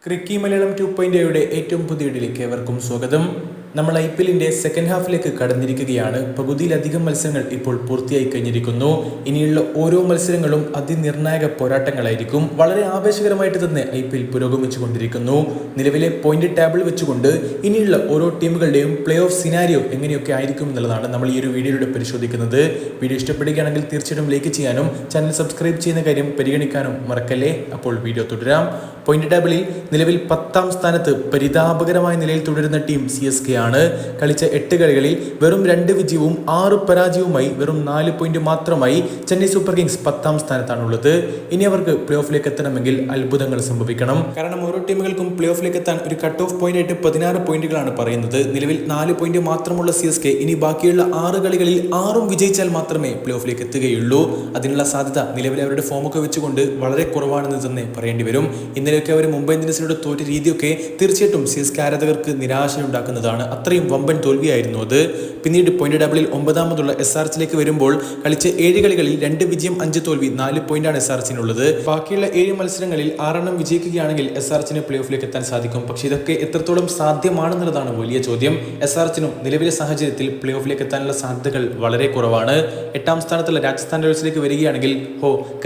ക്രിക്കി മലയാളം 2.0യുടെ ഏറ്റവും പുതിയ വീഡിയോയിലേക്ക് ഏവർക്കും സ്വാഗതം. നമ്മൾ IPLന്റെ സെക്കൻഡ് ഹാഫിലേക്ക് കടന്നിരിക്കുകയാണ്. പകുതിയിലധികം മത്സരങ്ങൾ ഇപ്പോൾ പൂർത്തിയായി കഴിഞ്ഞിരിക്കുന്നു. ഇനിയുള്ള ഓരോ മത്സരങ്ങളും അതിനിർണായക പോരാട്ടങ്ങളായിരിക്കും. വളരെ ആവേശകരമായിട്ട് തന്നെ IPL പുരോഗമിച്ചു കൊണ്ടിരിക്കുന്നു. നിലവിലെ പോയിന്റ് ടേബിൾ വെച്ചുകൊണ്ട് ഇനിയുള്ള ഓരോ ടീമുകളുടെയും പ്ലേ ഓഫ് സിനാരിയോ എങ്ങനെയൊക്കെ ആയിരിക്കും എന്നുള്ളതാണ് നമ്മൾ ഈ ഒരു വീഡിയോയിലൂടെ പരിശോധിക്കുന്നത്. വീഡിയോ ഇഷ്ടപ്പെടുകയാണെങ്കിൽ തീർച്ചയായിട്ടും ലൈക്ക് ചെയ്യാനും ചാനൽ സബ്സ്ക്രൈബ് ചെയ്യുന്ന കാര്യം പരിഗണിക്കാനും മറക്കല്ലേ. അപ്പോൾ വീഡിയോ തുടരാം. പോയിന്റ് ടേബിളിൽ നിലവിൽ 10ാം സ്ഥാനത്ത് പരിതാപകരമായ നിലയിൽ തുടരുന്ന ടീം CSK ആണ്. കളിച്ച 8 കളികളിൽ വെറും 2 വിജയവും 6 പരാജയവുമായി വെറും 4 പോയിന്റ് മാത്രമായി ചെന്നൈ സൂപ്പർ കിങ്സ് 10ാം സ്ഥാനത്താണുള്ളത്. ഇനി അവർക്ക് പ്ലേ ഓഫിലേക്ക് എത്തണമെങ്കിൽ അത്ഭുതങ്ങൾ സംഭവിക്കണം. കാരണം ഓരോ ടീമുകൾക്കും പ്ലേ ഓഫിലേക്ക് എത്താൻ ഒരു കട്ട് ഓഫ് പോയിന്റ് ആയിട്ട് 16 പോയിന്റുകളാണ് പറയുന്നത്. നിലവിൽ 4 പോയിന്റ് മാത്രമുള്ള CSK ഇനി ബാക്കിയുള്ള 6 കളികളിൽ 6ഉം വിജയിച്ചാൽ മാത്രമേ പ്ലേ ഓഫിലേക്ക് എത്തുകയുള്ളൂ. അതിനുള്ള സാധ്യത നിലവിൽ അവരുടെ ഫോമൊക്കെ വെച്ചുകൊണ്ട് വളരെ കുറവാണെന്ന് തന്നെ പറയേണ്ടി വരും. ഇന്നലെയൊക്കെ അവർ മുംബൈ ഇന്ത്യൻസിനോട് തോറ്റ രീതിയൊക്കെ തീർച്ചയായിട്ടും CSK ആരാധകർക്ക് നിരാശയുണ്ടാക്കുന്നതാണ്. അത്രയും വമ്പൻ തോൽവിയായിരുന്നു അത്. പിന്നീട് പോയിന്റ് ടേബിളിൽ 9ാമതുള്ള SRHലേക്ക് വരുമ്പോൾ കളിച്ച 7 കളികളിൽ 2 വിജയം 5 തോൽവി 4 പോയിന്റാണ് SRHനുള്ളത്. ബാക്കിയുള്ള 7 മത്സരങ്ങളിൽ 6 വിജയിക്കുകയാണെങ്കിൽ SRHന് പ്ലേ ഓഫിലേക്ക് എത്താൻ സാധിക്കും. പക്ഷേ ഇതൊക്കെ എത്രത്തോളം സാധ്യമാണെന്നുള്ളതാണ് വലിയ ചോദ്യം. SRHനും നിലവിലെ സാഹചര്യത്തിൽ പ്ലേ ഓഫിലേക്ക് എത്താനുള്ള സാധ്യതകൾ വളരെ കുറവാണ്. 8ാം സ്ഥാനത്തുള്ള രാജസ്ഥാൻ റോയൽസിലേക്ക് വരികയാണെങ്കിൽ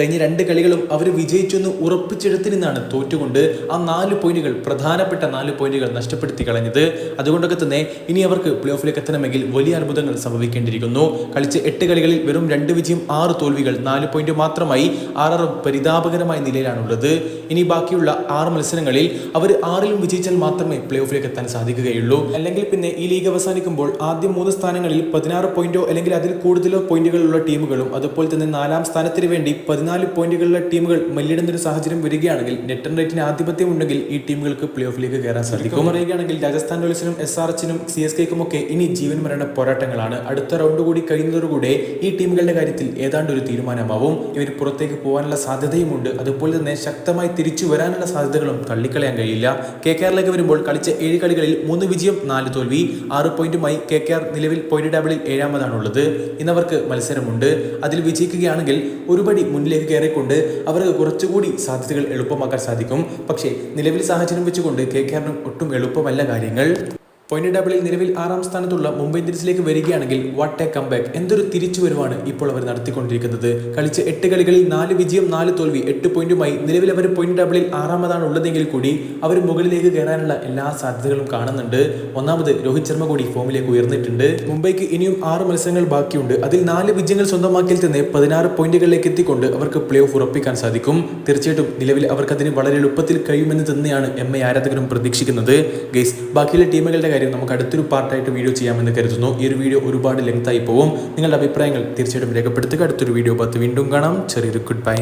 കഴിഞ്ഞ 2 കളികളും അവർ വിജയിച്ചെന്ന് ഉറപ്പിച്ചെടുത്ത് നിന്നാണ് തോറ്റുകൊണ്ട് ആ 4 പോയിന്റുകൾ പ്രധാനപ്പെട്ട 4 പോയിന്റുകൾ നഷ്ടപ്പെടുത്തി കളഞ്ഞത്. അതുകൊണ്ടൊക്കെ തന്നെ ഇനി അവർക്ക് പ്ലേ ഓഫിലേക്ക് എത്തണമെങ്കിൽ വലിയ അത്ഭുതങ്ങൾ സംഭവിക്കേണ്ടിയിരിക്കുന്നു. കളിച്ച 8 കളികളിൽ വെറും 2 വിജയം 6 തോൽവികൾ 4 പോയിന്റ് മാത്രമായി 6 പരിതാപകരമായ നിലയിലാണുള്ളത്. ഇനി ബാക്കിയുള്ള 6 മത്സരങ്ങളിൽ അവർ 6ലും വിജയിച്ചാൽ മാത്രമേ പ്ലേ ഓഫിലേക്ക് എത്താൻ സാധിക്കുകയുള്ളൂ. അല്ലെങ്കിൽ പിന്നെ ഈ ലീഗ് അവസാനിക്കുമ്പോൾ ആദ്യം 3 സ്ഥാനങ്ങളിൽ 16 പോയിന്റോ അല്ലെങ്കിൽ അതിൽ കൂടുതലോ പോയിന്റുകളുള്ള ടീമുകളും അതുപോലെ തന്നെ 4ാം സ്ഥാനത്തിന് വേണ്ടി 14 പോയിന്റുകളുള്ള ടീമുകൾ മല്ലിടുന്നൊരു സാഹചര്യം വരികയാണെങ്കിൽ നെറ്റ് റൺ റേറ്റിന് ആധിപത്യം ഉണ്ടെങ്കിൽ ഈ ടീമുകൾക്ക് പ്ലേ ഓഫിലേക്ക് കയറാൻ സാധിക്കും. പറയുകയാണെങ്കിൽ രാജസ്ഥാൻ റോയൽസിനും SRHനും CSKക്കും ഒക്കെ ഇനി ജീവൻ മരണ പോരാട്ടങ്ങളാണ്. അടുത്ത റൗണ്ട് കൂടി കഴിയുന്നതോടുകൂടെ ഈ ടീമുകളുടെ കാര്യത്തിൽ ഏതാണ്ട് ഒരു തീരുമാനമാവും. ഇവർ പുറത്തേക്ക് പോകാനുള്ള സാധ്യതയുമുണ്ട്. അതുപോലെ തന്നെ ശക്തമായി തിരിച്ചു വരാനുള്ള സാധ്യതകളും തള്ളിക്കളയാൻ കഴിയില്ല. KKRലേക്ക് വരുമ്പോൾ കളിച്ച 7 കളികളിൽ 3 വിജയം 4 തോൽവി 6 പോയിന്റുമായി KKR നിലവിൽ പോയിന്റ് ടേബിളിൽ 7ാമതാണുള്ളത്. ഇന്നവർക്ക് മത്സരമുണ്ട്. അതിൽ വിജയിക്കുകയാണെങ്കിൽ ഒരുപടി മുന്നിലേക്ക് കയറിക്കൊണ്ട് അവർക്ക് കുറച്ചുകൂടി സാധ്യതകൾ എളുപ്പമാക്കാൻ സാധിക്കും. പക്ഷേ നിലവിൽ സാഹചര്യം വെച്ചുകൊണ്ട് KKRനും ഒട്ടും എളുപ്പമല്ല കാര്യങ്ങൾ. പോയിന്റ് ടേബിളിൽ നിലവിൽ 6ാം സ്ഥാനത്തുള്ള മുംബൈ ഇന്ത്യൻസിലേക്ക് വരികയാണെങ്കിൽ വാട്ട് എ കംബാക്ക്, എന്തൊരു തിരിച്ചുവരവാണ് ഇപ്പോൾ അവർ നടത്തിക്കൊണ്ടിരിക്കുന്നത്. കളിച്ച 8 കളികളിൽ 4 വിജയം 4 തോൽവി 8 പോയിന്റുമായി നിലവിൽ അവർ പോയിന്റ് ടേബിളിൽ 6ാമതാണ് ഉള്ളതെങ്കിൽ കൂടി അവർ മുകളിലേക്ക് കയറാനുള്ള എല്ലാ സാധ്യതകളും കാണുന്നുണ്ട്. ഒന്നാമത് രോഹിത് ശർമ്മ കൂടി ഫോമിലേക്ക് ഉയർന്നിട്ടുണ്ട്. മുംബൈക്ക് ഇനിയും 6 മത്സരങ്ങൾ ബാക്കിയുണ്ട്. അതിൽ 4 വിജയങ്ങൾ സ്വന്തമാക്കിയാൽ തന്നെ 16 പോയിന്റുകളിലേക്ക് എത്തിക്കൊണ്ട് അവർക്ക് പ്ലേ ഓഫ് ഉറപ്പിക്കാൻ സാധിക്കും. തീർച്ചയായിട്ടും നിലവിൽ അവർക്കതിന് വളരെ എളുപ്പത്തിൽ കഴിയുമെന്ന് തന്നെയാണ് MI ആരാധകരും പ്രതീക്ഷിക്കുന്നത്. ഗൈസ്, ബാക്കിയുള്ള ടീമുകളുടെ നമുക്ക് അടുത്തൊരു പാർട്ടായിട്ട് വീഡിയോ ചെയ്യാമെന്ന് കരുതുന്നു. ഈ ഒരു വീഡിയോ ഒരുപാട് ലെങ്തായി പോകും. നിങ്ങളുടെ അഭിപ്രായങ്ങൾ തീർച്ചയായിട്ടും രേഖപ്പെടുത്തുക. അടുത്തൊരു വീഡിയോ വീണ്ടും കാണാം. ചെറിയൊരു ഗുഡ് ബൈ.